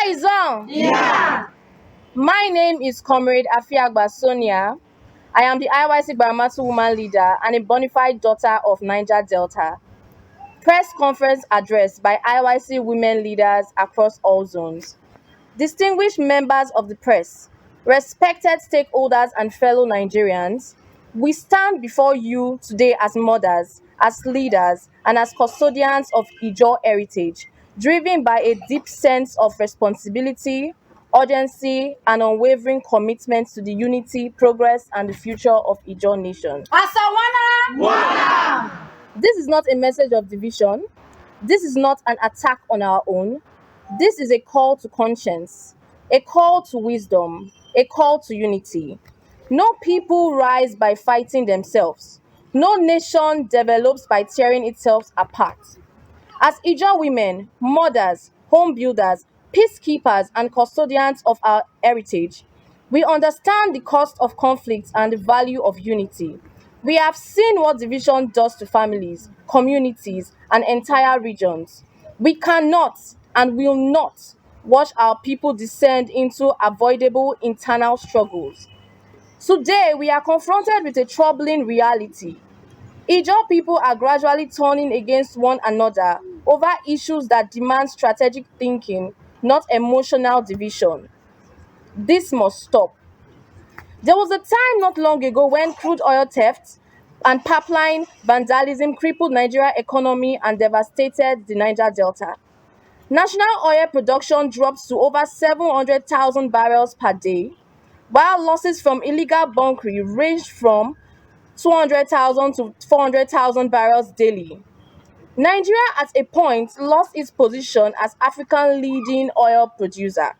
is on. Yeah. My name is Comrade Afiagba Sonia. I am the IYC Baramatu woman leader and a bona fide daughter of Niger Delta. Press conference address by IYC women leaders across all zones. Distinguished members of the press, respected stakeholders and fellow Nigerians, we stand before you today as mothers, as leaders, and as custodians of Ijaw heritage, driven by a deep sense of responsibility, urgency, and unwavering commitment to the unity, progress, and the future of Ijaw nation. Asawana. This is not a message of division. This is not an attack on our own. This is a call to conscience, a call to wisdom, a call to unity. No people rise by fighting themselves. No nation develops by tearing itself apart. As Ijaw women, mothers, home builders, peacekeepers, and custodians of our heritage, we understand the cost of conflict and the value of unity. We have seen what division does to families, communities, and entire regions. We cannot and will not watch our people descend into avoidable internal struggles. Today, we are confronted with a troubling reality. Ijaw people are gradually turning against one another over issues that demand strategic thinking, not emotional division. This must stop. There was a time not long ago when crude oil theft and pipeline vandalism crippled Nigeria's economy and devastated the Niger Delta. National oil production dropped to over 700,000 barrels per day, while losses from illegal bunkering ranged from 200,000 to 400,000 barrels daily. Nigeria at a point lost its position as Africa's leading oil producer.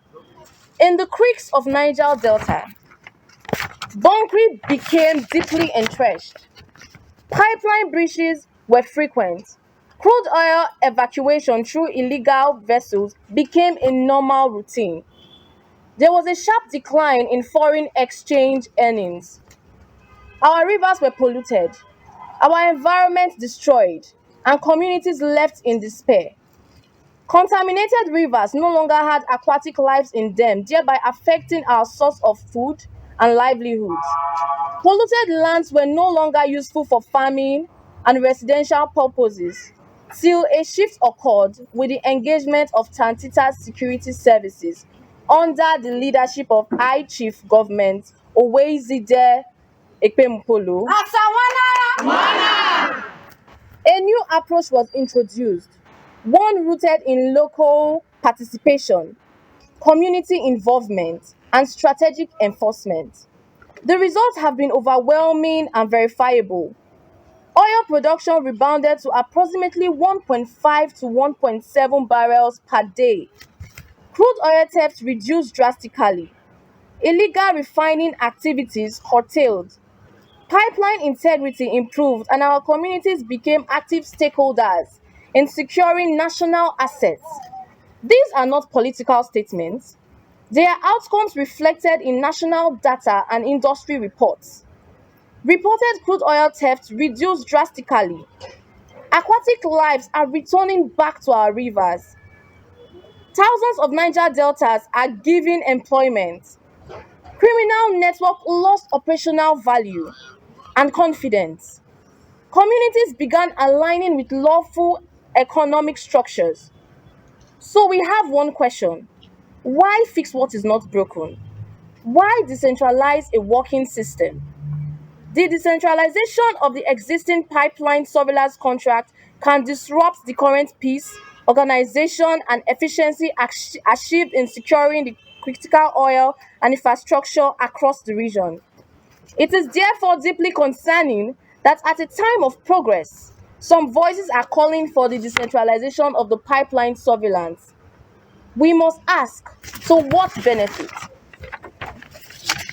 In the creeks of Niger Delta, bunkering became deeply entrenched. Pipeline breaches were frequent. Crude oil evacuation through illegal vessels became a normal routine. There was a sharp decline in foreign exchange earnings. Our rivers were polluted, our environment destroyed, and communities left in despair. Contaminated rivers no longer had aquatic lives in them, thereby affecting our source of food and livelihoods. Polluted lands were no longer useful for farming and residential purposes till a shift occurred with the engagement of Tantita's security services under the leadership of High Chief Government Oweyzide Ekpemukolo. Asawana. A new approach was introduced, one rooted in local participation, community involvement, and strategic enforcement. The results have been overwhelming and verifiable. Oil production rebounded to approximately 1.5 to 1.7 barrels per day. Crude oil theft reduced drastically. Illegal refining activities curtailed. Pipeline integrity improved, and our communities became active stakeholders in securing national assets. These are not political statements. They are outcomes reflected in national data and industry reports. Reported crude oil theft reduced drastically. Aquatic lives are returning back to our rivers. Thousands of Niger deltas are given employment. Criminal network lost operational value and confidence. Communities began aligning with lawful economic structures. So we have one question. Why fix what is not broken? Why decentralize a working system? The decentralization of the existing pipeline surveillance contract can disrupt the current peace, organization, and efficiency achieved in securing the critical oil and infrastructure across the region. It is therefore deeply concerning that at a time of progress, some voices are calling for the decentralization of the pipeline surveillance. We must ask, to what benefit?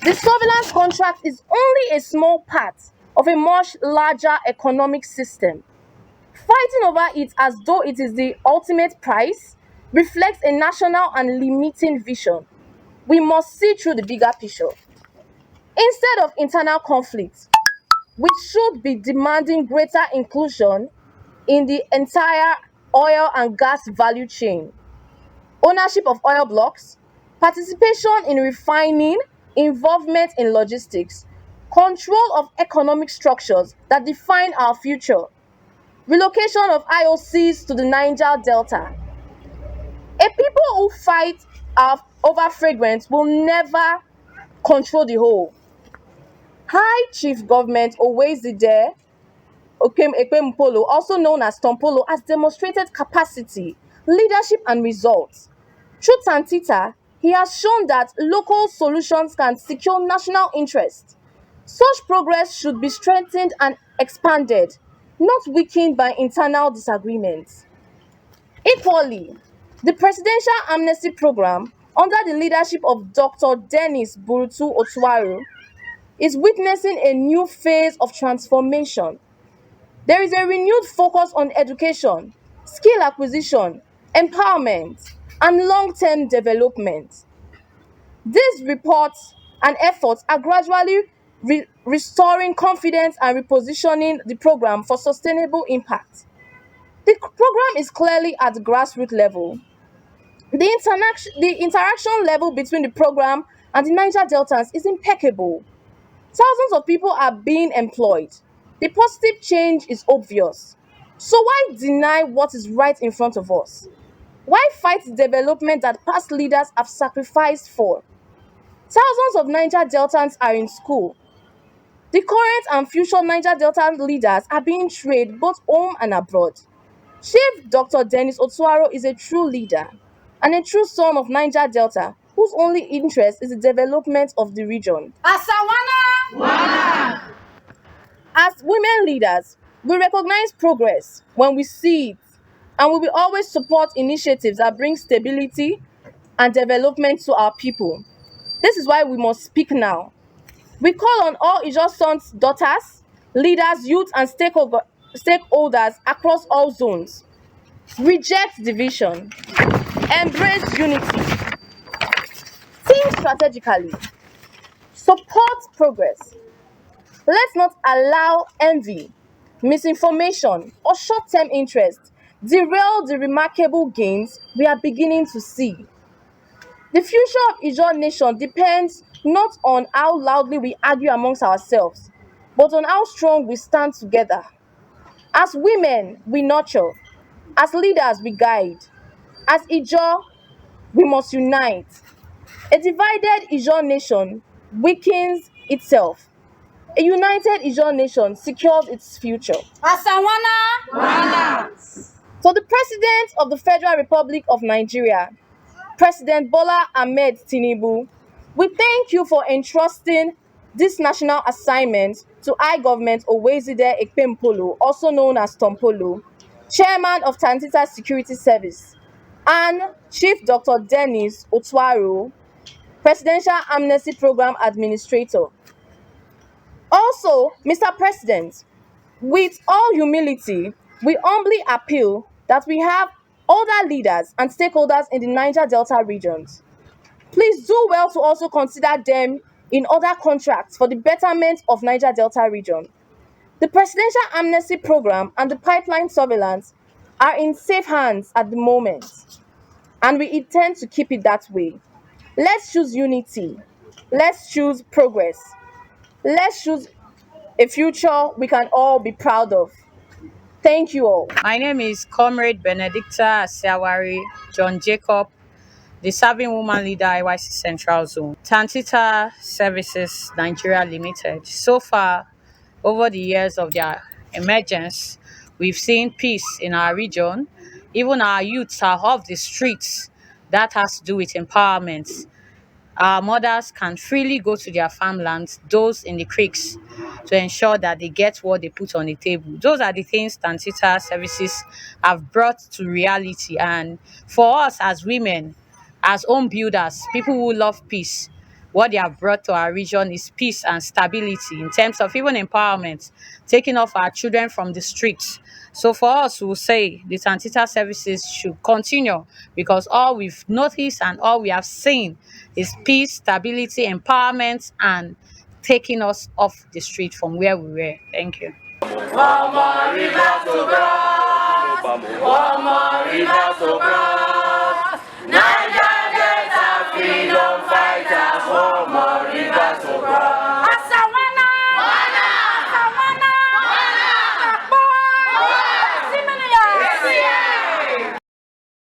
The surveillance contract is only a small part of a much larger economic system. Fighting over it as though it is the ultimate prize reflects a national and limiting vision. We must see through the bigger picture. Instead of internal conflict, we should be demanding greater inclusion in the entire oil and gas value chain. ownership of oil blocks, participation in refining, involvement in logistics, control of economic structures that define our future, relocation of IOCs to the Niger Delta. A people who fight over fragrance will never control the whole. High Chief Government Owezide Ekpempolo, also known as Tompolo, has demonstrated capacity, leadership, and results. Through Tantita, he has shown that local solutions can secure national interest. Such progress should be strengthened and expanded, not weakened by internal disagreements. Equally, the Presidential Amnesty Program, under the leadership of Dr. Dennis Burutu Otuaru, is witnessing a new phase of transformation. There is a renewed focus on education, skill acquisition, empowerment, and long-term development. These reports and efforts are gradually restoring confidence and repositioning the program for sustainable impact. The program is clearly at grassroots level. The interaction level between the program and the Niger Deltans is impeccable. Thousands of people are being employed. The positive change is obvious. So why deny what is right in front of us? Why fight the development that past leaders have sacrificed for? Thousands of Niger Deltans are in school. The current and future Niger Delta leaders are being trained both home and abroad. Chief Dr. Dennis Otuaro is a true leader and a true son of Niger Delta whose only interest is the development of the region. As women leaders, we recognize progress when we see it, and we will always support initiatives that bring stability and development to our people. This is why we must speak now. We call on all Ijaw sons, daughters, leaders, youth, and stakeholders across all zones. Reject division, embrace unity, think strategically, support progress. Let's not allow envy, misinformation, or short-term interest derail the remarkable gains we are beginning to see. The future of Ijaw nation depends not on how loudly we argue amongst ourselves, but on how strong we stand together. As women, we nurture. As leaders, we guide. As Ijaw, we must unite. A divided Ijaw nation weakens itself. A united Ijaw nation secures its future. So the President of the Federal Republic of Nigeria, President Bola Ahmed Tinubu, we thank you for entrusting this national assignment to I Government Owezide Ekpempolo, also known as Tompolo, Chairman of Tantita Security Service, and Chief Dr. Dennis Otuaro, Presidential Amnesty Program Administrator. Also, Mr. President, with all humility, we humbly appeal that we have other leaders and stakeholders in the Niger Delta regions. Please do well to also consider them in other contracts for the betterment of Niger Delta region. The Presidential Amnesty Program and the pipeline surveillance are in safe hands at the moment, and we intend to keep it that way. Let's choose unity. Let's choose progress. Let's choose a future we can all be proud of. Thank you all. My name is Comrade Benedicta Asiawari John Jacob, the serving woman leader IYC Central Zone, Tantita Services Nigeria Limited. So far, over the years of their emergence, we've seen peace in our region. Even our youths are off the streets. That has to do with empowerment. Our mothers can freely go to their farmlands, those in the creeks, to ensure that they get what they put on the table. Those are the things Tantita Services have brought to reality. And for us as women, as home builders, people who love peace, what they have brought to our region is peace and stability in terms of even empowerment, taking off our children from the streets. So for us, we'll say the Tantita services should continue because all we've noticed and all we have seen is peace, stability, empowerment, and taking us off the street from where we were. Thank you. One more river to cross. One more river to cross.